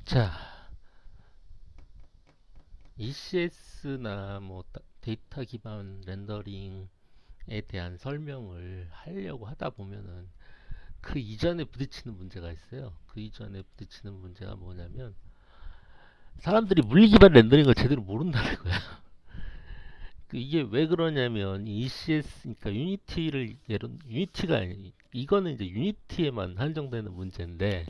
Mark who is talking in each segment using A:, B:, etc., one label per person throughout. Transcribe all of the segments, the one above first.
A: 자, ECS나 뭐 데이터 기반 렌더링에 대한 설명을 하려고 하다 보면은 그 이전에 부딪히는 문제가 있어요. 그 이전에 부딪히는 문제가 뭐냐면 사람들이 물리 기반 렌더링을 제대로 모른다는 거야. 이게 왜 그러냐면 ECS, 그러니까 유니티를 유니티가 이거는 이제 유니티에만 한정되는 문제인데,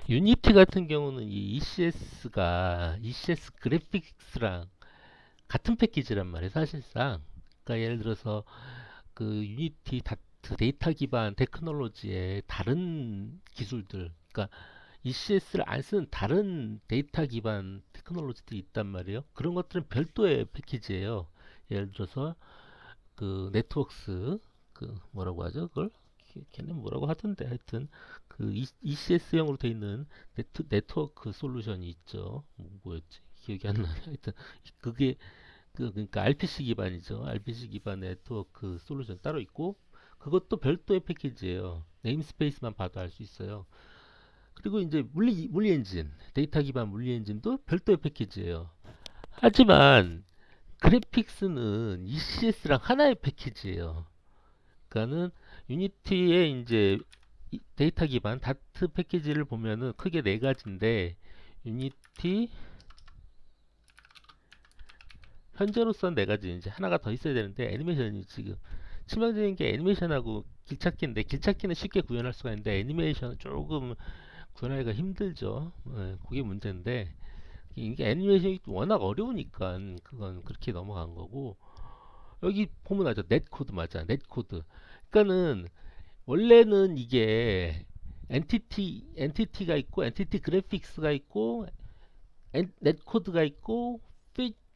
A: 유니티 같은 경우는 이 ECS 그래픽스랑 같은 패키지란 말이에요, 사실상. 그러니까 예를 들어서 그 유니티 데이터 기반 테크놀로지의 다른 기술들, 그러니까 ECS를 안 쓰는 다른 데이터 기반 테크놀로지들이 있단 말이에요. 그런 것들은 별도의 패키지예요. 예를 들어서 그 네트워크스, 그 뭐라고 하죠? 그걸 걔는 뭐라고 하던데, 하여튼 그 ECS형으로 돼 있는 네트워크 솔루션이 있죠. 뭐였지? 기억이 안 나네. 하여튼 그게 그러니까 RPC 기반이죠. RPC 기반 네트워크 솔루션 따로 있고, 그것도 별도의 패키지예요. 네임스페이스만 봐도 알 수 있어요. 그리고 이제 물리 엔진, 데이터 기반 물리 엔진도 별도의 패키지예요. 하지만 그래픽스는 ECS랑 하나의 패키지예요. 그러니까는 유니티의 이제 데이터 기반 다트 패키지를 보면은 크게 네 가지인데, 유니티 현재로서는 네 가지, 이제 하나가 더 있어야 되는데 애니메이션이 지금 치명적인 게 애니메이션하고 길찾기인데, 길찾기는 쉽게 구현할 수가 있는데 애니메이션은 조금 구현하기가 힘들죠. 예, 그게 문제인데, 이게 애니메이션이 워낙 어려우니까 그건 그렇게 넘어간 거고, 여기 보면 알죠. 넷코드 맞아. 넷코드. 그러니까는 원래는 이게 엔티티가 있고 엔티티 그래픽스가 있고 넷코드가 있고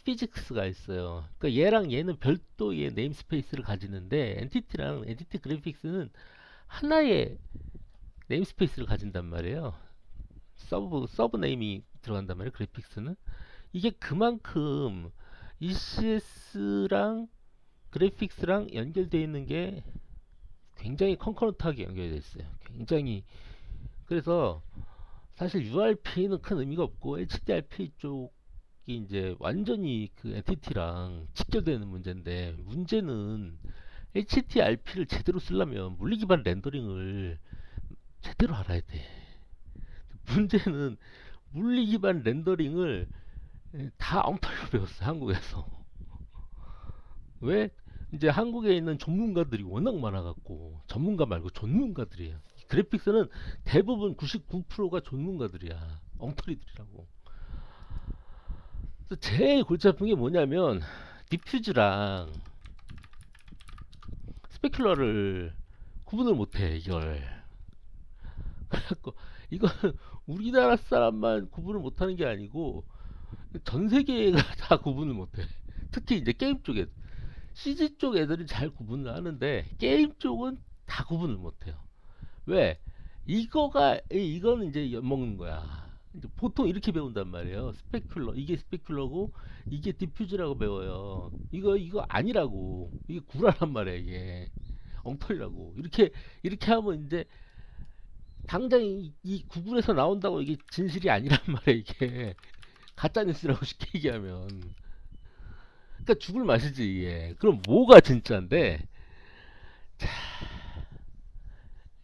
A: 피직스가 있어요. 그러니까 얘랑 얘는 별도의 네임스페이스를 가지는데, 엔티티랑 엔티티 그래픽스는 하나의 네임스페이스를 가진단 말이에요. 서브 네임이 들어간단 말이에요. 그래픽스는 이게 그만큼 ECS랑 그래픽스랑 연결되어 있는 게 굉장히 컨커런트하게 연결되어 있어요. 굉장히. 그래서 사실 URP는 큰 의미가 없고 HDRP 쪽이 이제 완전히 그 엔티티랑 직결되는 문제인데, 문제는 HDRP를 제대로 쓰려면 물리 기반 렌더링을 제대로 알아야 돼. 문제는 물리 기반 렌더링을 다 엉터리로 배웠어, 한국에서. 왜? 이제 한국에 있는 전문가들이 워낙 많아갖고, 전문가 말고 전문가들이에요. 그래픽스는 대부분 99%가 전문가들이야. 엉터리들이라고. 그래서 제일 골치 아픈 게 뭐냐면, 디퓨즈랑 스페큘러를 구분을 못해, 이걸. 그래갖고, 이건 우리나라 사람만 구분을 못하는 게 아니고, 전 세계가 다 구분을 못해. 특히 이제 게임 쪽에, CG 쪽 애들은 잘 구분을 하는데, 게임 쪽은 다 구분을 못해요. 왜? 이거는 이제 엿먹는 거야. 이제 보통 이렇게 배운단 말이에요. 이게 스페큘러고, 이게 디퓨즈라고 배워요. 이거 아니라고. 이게 구라란 말이야, 이게. 엉터리라고. 이렇게 하면 이제, 당장 이 구글에서 나온다고 이게 진실이 아니란 말이야, 이게. 가짜뉴스라고 쉽게 얘기하면. 그러니까 죽을 맛이지, 이게. 그럼 뭐가 진짜인데? 자,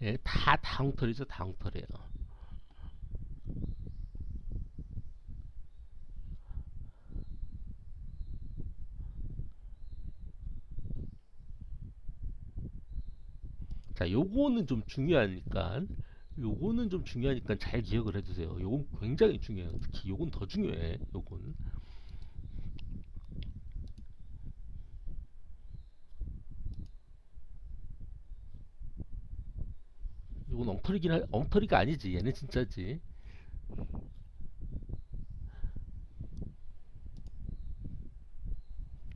A: 예, 다 엉터리죠, 다 엉터리예요. 자, 요거는 좀 중요하니까 잘 기억을 해두세요. 요건 굉장히 중요해요. 특히 요건 더 중요해. 요건 엉터리가 아니지. 얘는 진짜지.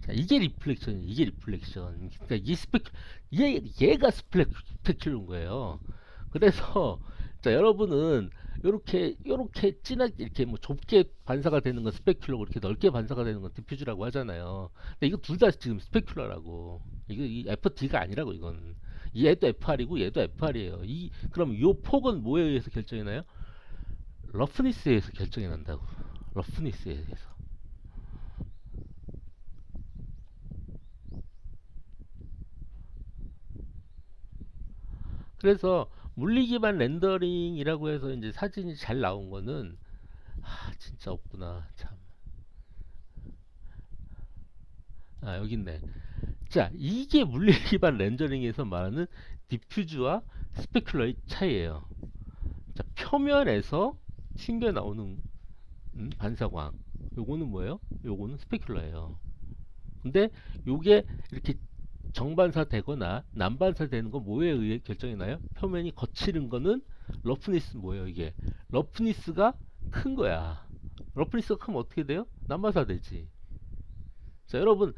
A: 자, 이게 리플렉션. 그러니까 얘가 스펙cul러인 거예요. 그래서 자, 여러분은 요렇게 진하게 이렇게 뭐 좁게 반사가 되는 건 스페큘러고, 이렇게 넓게 반사가 되는 건 디퓨즈라고 하잖아요. 근데 이거 둘 다 지금 스페큘러라고. 이거 이 FT가 아니라고, 이건. 얘도 FR이고 얘도 FR이에요. 그럼 요 폭은 뭐에 의해서 결정이 나요? 러프니스에 의해서 결정이 난다고. 러프니스에 의해서. 그래서 물리 기반 렌더링이라고 해서 이제 사진이 잘 나온 거는 진짜 없구나. 참. 아, 여기 있네. 자, 이게 물리 기반 렌더링에서 말하는 디퓨즈와 스페큘러의 차이예요. 자, 표면에서 튕겨 나오는 반사광. 요거는 뭐예요? 요거는 스페큘러예요. 근데 요게 이렇게 정반사 되거나 난반사 되는 건 뭐에 의해 결정이 나요? 표면이 거치는 거는 러프니스 뭐예요, 이게? 러프니스가 큰 거야. 러프니스가 크면 어떻게 돼요? 난반사 되지. 자, 여러분,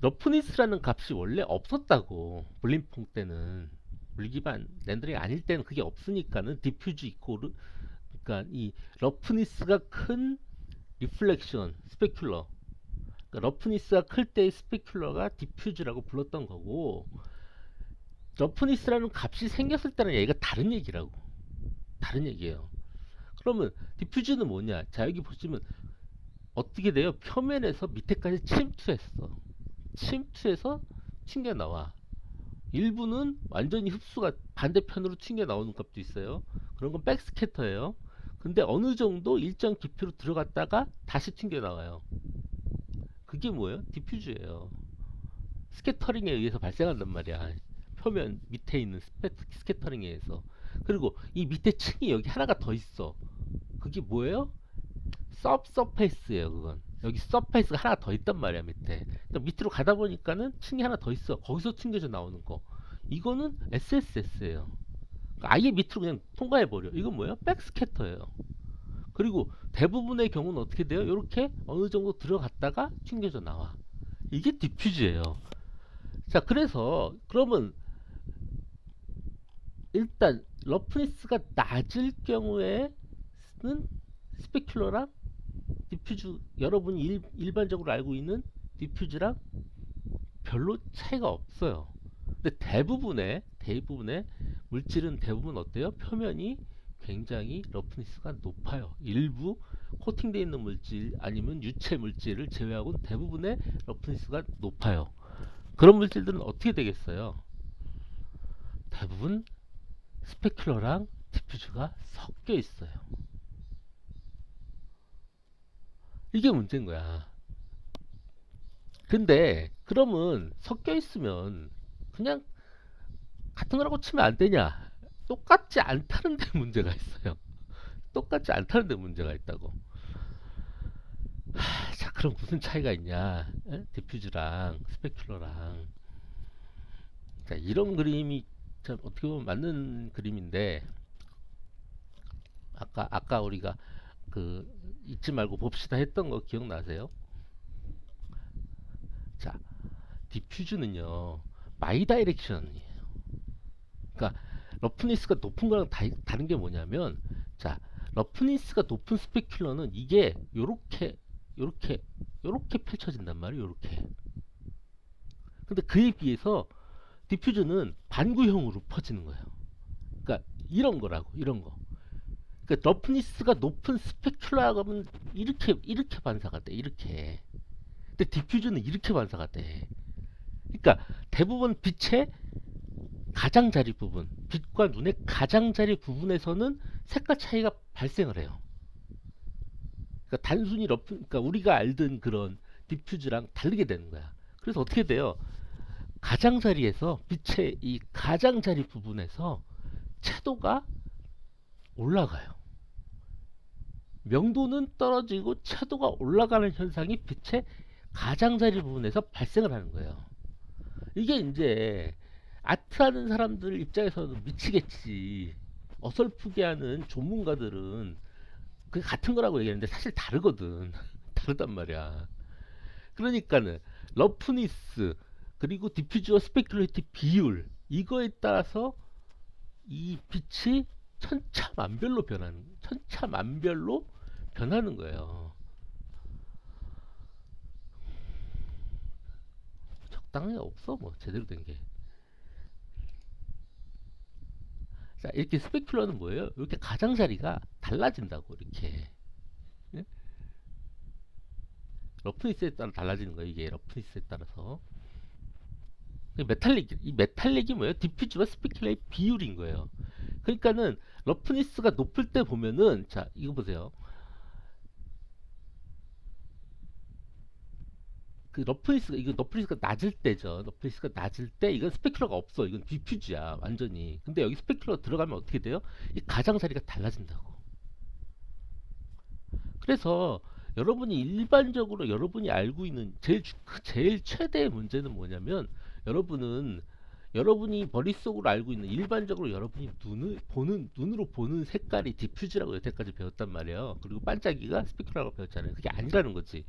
A: 러프니스라는 값이 원래 없었다고. 블림퐁 때는. 물기반 렌더링 아닐 때는 그게 없으니까는 디퓨즈 이코르, 그러니까 이 러프니스가 큰 리플렉션, 스페큘러. 그러니까 러프니스가 클 때의 스페큘러가 디퓨즈라고 불렀던 거고, 러프니스라는 값이 생겼을 때는 얘가 다른 얘기라고. 다른 얘기예요. 그러면 디퓨즈는 뭐냐? 자, 여기 보시면 어떻게 돼요? 표면에서 밑에까지 침투했어. 침투해서 튕겨 나와. 일부는 완전히 흡수가 반대편으로 튕겨 나오는 값도 있어요. 그런 건 백스캐터예요. 근데 어느 정도 일정 깊이로 들어갔다가 다시 튕겨 나와요. 그게 뭐예요? 디퓨즈예요. 스캐터링에 의해서 발생한단 말이야. 표면 밑에 있는 스캐터링에 의해서. 그리고 이 밑에 층이 여기 하나가 더 있어. 그게 뭐예요? 서페이스예요. 그건 여기 서페이스가 하나 더 있단 말이야. 밑에. 그러니까 밑으로 가다 보니까는 층이 하나 더 있어. 거기서 튕겨져 나오는 거. 이거는 SSS예요. 아예 밑으로 그냥 통과해 버려. 이건 뭐예요? 백스캐터예요. 그리고 대부분의 경우는 어떻게 돼요? 이렇게 어느 정도 들어갔다가 튕겨져 나와. 이게 디퓨즈예요. 자, 그래서 그러면 일단 러프니스가 낮을 경우에는 스페큘러랑 디퓨즈, 여러분이 일반적으로 알고 있는 디퓨즈랑 별로 차이가 없어요. 근데 대부분의 물질은 대부분 어때요? 표면이 굉장히 러프니스가 높아요. 일부 코팅되어 있는 물질 아니면 유체 물질을 제외하고는 대부분의 러프니스가 높아요. 그런 물질들은 어떻게 되겠어요? 대부분 스페큘러랑 디퓨즈가 섞여 있어요. 이게 문제인 거야. 근데 그러면 섞여 있으면 그냥 같은 거라고 치면 안 되냐? 똑같지 않다는 데 문제가 있어요. 똑같지 않다는 데 문제가 있다고. 자, 그럼 무슨 차이가 있냐? 에? 디퓨즈랑 스페큘러랑. 자, 이런 그림이 참 어떻게 보면 맞는 그림인데, 아까 우리가 그 잊지 말고 봅시다 했던 거 기억나세요? 자, 디퓨즈는요, 마이 다이렉션이에요. 그러니까 러프니스가 높은 거랑 다른 게 뭐냐면, 자, 러프니스가 높은 스페큘러는 이게 요렇게 펼쳐진단 말이에요. 요렇게. 근데 그에 비해서 디퓨즈는 반구형으로 퍼지는 거예요. 그러니까 이런 거라고, 이런 거. 그러니까 러프니스가 높은 스페큘러하면 이렇게 반사가 돼. 이렇게. 근데 디퓨즈는 이렇게 반사가 돼. 그러니까 대부분 빛의 가장자리 부분, 빛과 눈의 가장자리 부분에서는 색깔 차이가 발생을 해요. 그러니까 단순히 그러니까 우리가 알던 그런 디퓨즈랑 다르게 되는 거야. 그래서 어떻게 돼요? 가장자리에서 빛의 이 가장자리 부분에서 채도가 올라가요. 명도는 떨어지고 채도가 올라가는 현상이 빛의 가장자리 부분에서 발생을 하는 거예요. 이게 이제 아트하는 사람들 입장에서는 미치겠지. 어설프게 하는 전문가들은 그게 같은 거라고 얘기하는데 사실 다르거든. 다르단 말이야. 그러니까는 러프니스 그리고 디퓨즈와 스페큘레이티 비율 이거에 따라서 이 빛이 천차만별로 변하는 거예요. 적당히 없어 뭐 제대로 된 게. 자, 이렇게 스페큘러는 뭐예요? 이렇게 가장자리가 달라진다고 이렇게. 예? 러프니스에 따라 달라지는 거예요. 이게 러프니스에 따라서. 이 메탈릭이 뭐예요? 디퓨즈와 스페큘러의 비율인 거예요. 그러니까는 러프니스가 높을 때 보면은 자 이거 보세요. 그 러프니스가 이거 러프니스가 낮을 때죠. 러프니스가 낮을 때 이건 스페큘러가 없어. 이건 디퓨즈야 완전히. 근데 여기 스페큘러 들어가면 어떻게 돼요? 이 가장자리가 달라진다고. 그래서 여러분이 일반적으로 여러분이 알고 있는 제일 최대의 문제는 뭐냐면 여러분은 여러분이 머릿속으로 알고 있는 일반적으로 여러분이 눈으로 보는 색깔이 디퓨즈라고 여태까지 배웠단 말이에요. 그리고 반짝이가 스페큘러라고 배웠잖아요. 그게 아니라는 거지.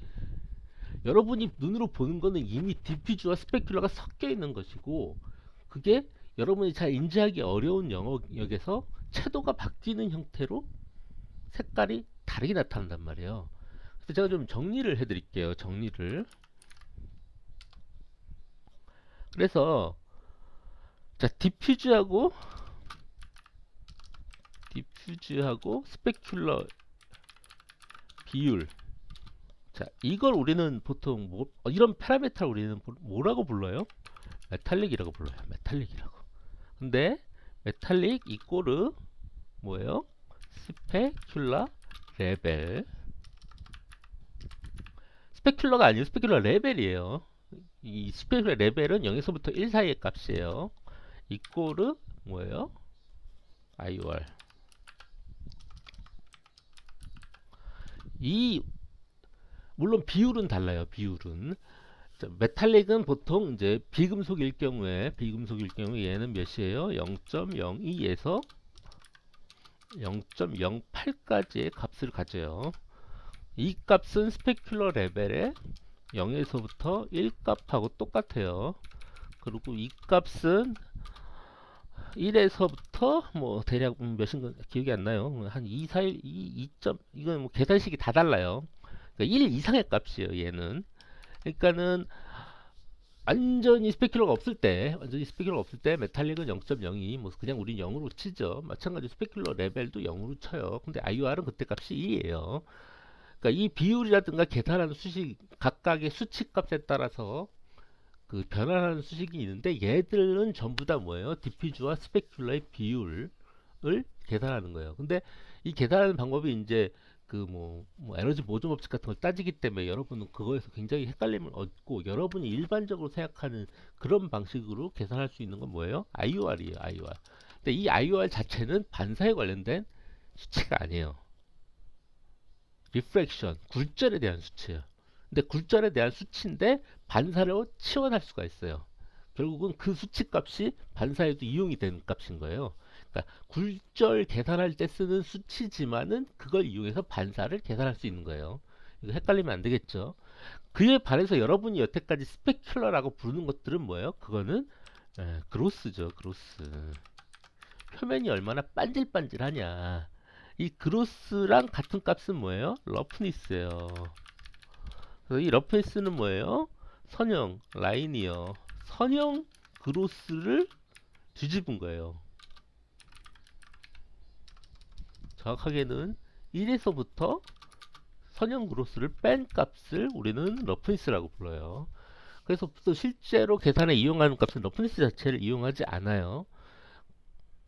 A: 여러분이 눈으로 보는 거는 이미 디퓨즈와 스페큘러가 섞여 있는 것이고 그게 여러분이 잘 인지하기 어려운 영역에서 채도가 바뀌는 형태로 색깔이 다르게 나타난단 말이에요. 그래서 제가 좀 정리를 해드릴게요. 정리를. 그래서 자 디퓨즈하고 스페큘러 비율. 자 이걸 우리는 보통 이런 파라미터를 우리는 뭐라고 불러요? 메탈릭이라고 불러요. 메탈릭이라고. 근데 메탈릭 이꼬르 뭐예요? 스페큘러 레벨. 스페큘러가 아니에요. 스페큘러 레벨이에요. 이 스페큘러 레벨은 0에서부터 1 사이의 값이에요. 이꼬르 뭐예요? IOR. 이 물론 비율은 달라요. 비율은. 자, 메탈릭은 보통 이제 비금속일 경우에 얘는 몇이에요? 0.02에서 0.08까지의 값을 가져요. 이 값은 스페큘러 레벨의 0에서부터 1 값하고 똑같아요. 그리고 이 값은 1에서부터 뭐 대략 몇인 건 기억이 안 나요. 한 2, 4, 1, 2, 이건 뭐 계산식이 다 달라요. 그러니까 1 이상의 값이에요, 얘는. 그러니까는 완전히 스페큘러가 없을 때 메탈릭은 0.02, 뭐 그냥 우린 0으로 치죠. 마찬가지로 스페큘러 레벨도 0으로 쳐요. 근데 IOR은 그때 값이 2예요. 그러니까 이 비율이라든가 계산하는 수식 각각의 수치값에 따라서 그 변화하는 수식이 있는데 얘들은 전부 다 뭐예요? 디퓨즈와 스페큘러의 비율을 계산하는 거예요. 근데 이 계산하는 방법이 이제 그 뭐 에너지 보존 법칙 같은 걸 따지기 때문에 여러분은 그거에서 굉장히 헷갈림을 얻고 여러분이 일반적으로 생각하는 그런 방식으로 계산할 수 있는 건 뭐예요? IOR이에요. IOR. 근데 이 IOR 자체는 반사에 관련된 수치가 아니에요. 리프렉션, 굴절에 대한 수치예요. 근데 굴절에 대한 수치인데 반사로 치환할 수가 있어요. 결국은 그 수치 값이 반사에도 이용이 되는 값인 거예요. 그러니까 굴절 계산할 때 쓰는 수치지만은 그걸 이용해서 반사를 계산할 수 있는 거예요. 이거 헷갈리면 안 되겠죠. 그에 반해서 여러분이 여태까지 스페큘러라고 부르는 것들은 뭐예요? 그거는 그로스죠. 그로스. 표면이 얼마나 반질반질하냐. 이 그로스랑 같은 값은 뭐예요? 러프니스예요. 그래서 이 러프니스는 뭐예요? 선형 라인이요. 선형 그로스를 뒤집은 거예요. 정확하게는 1에서부터 선형 그로스를 뺀 값을 우리는 러프니스라고 불러요. 그래서 또 실제로 계산에 이용하는 값은 러프니스 자체를 이용하지 않아요.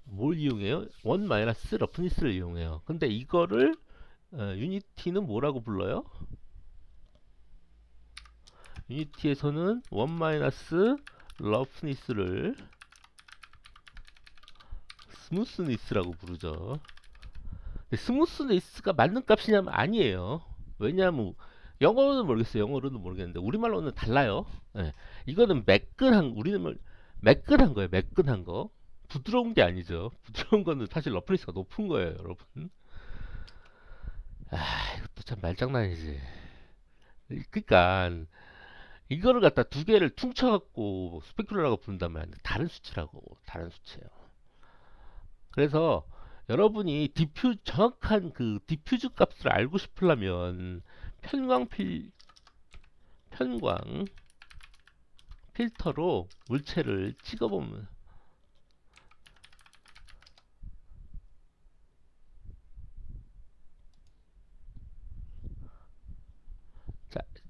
A: 뭘 이용해요? 1 마이너스 러프니스를 이용해요. 근데 이거를 유니티는 뭐라고 불러요? 유니티에서는 1 마이너스 러프니스를 스무스니스라고 부르죠. 스무스니스가 맞는 값이냐면 아니에요. 왜냐하면 영어로는 모르겠어요. 영어로는 모르겠는데 우리말로는 달라요. 예. 이거는 우리는 매끈한 거예요. 매끈한 거. 부드러운 게 아니죠. 부드러운 거는 사실 러프니스가 높은 거예요, 여러분. 이것도 참 말장난이지. 그러니까 이거를 갖다 두 개를 퉁쳐갖고 스페큘러라고 부른단 말이야. 다른 수치라고. 다른 수치예요. 그래서 여러분이 정확한 그 디퓨즈 값을 알고 싶으려면 편광 필터로 물체를 찍어보면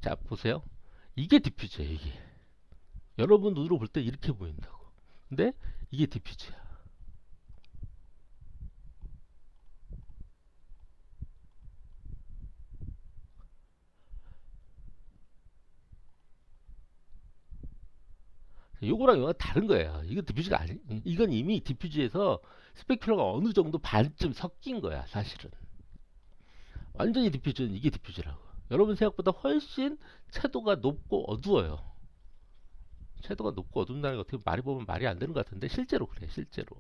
A: 자, 보세요. 이게 디퓨저예요, 이게. 여러분 눈으로 볼 때 이렇게 보인다고. 근데 이게 디퓨저야. 요거랑 이거랑 다른 거예요. 이거 디퓨저가 아니, 이건 이미 디퓨저에서 스페큘러가 어느 정도 반쯤 섞인 거야, 사실은. 완전히 디퓨저는 이게 디퓨저라고. 여러분 생각보다 훨씬 채도가 높고 어두워요. 채도가 높고 어둡다는 게 어떻게 말이 보면 말이 안 되는 것 같은데 실제로 그래, 실제로.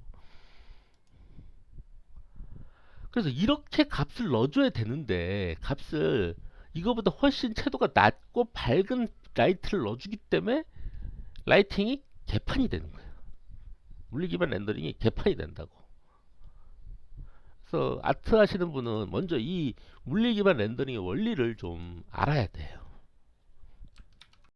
A: 그래서 이렇게 값을 넣어줘야 되는데 값을 이거보다 훨씬 채도가 낮고 밝은 라이트를 넣어주기 때문에 라이팅이 개판이 되는 거예요. 물리 기반 렌더링이 개판이 된다고. 그래서 아트 하시는 분은 먼저 이 물리 기반 렌더링의 원리를 좀 알아야 돼요.